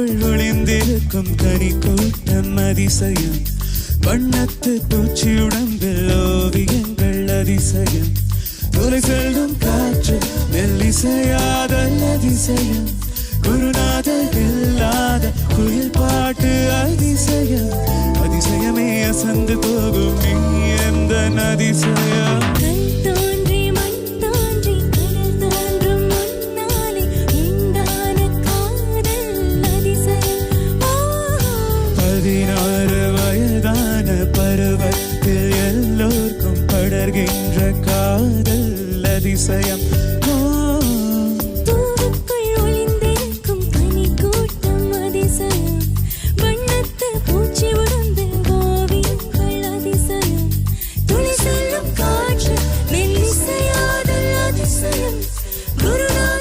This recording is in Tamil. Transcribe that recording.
மனதுக்குள் ஒளிந்திருக்கும் தனி கூட்டம் அதிசயம். வண்ணத்து பூச்சி உடம்பில் ஓவியங்கள் அதிசயம். துளை செல்லும் காற்று மெல்லிசையாதல் அதிசயம். குருநாதர் இல்லாத குயில் பாட்டு அதிசயம். அதிசயமே அசந்து போகும் நீ எந்த அதிசயம்.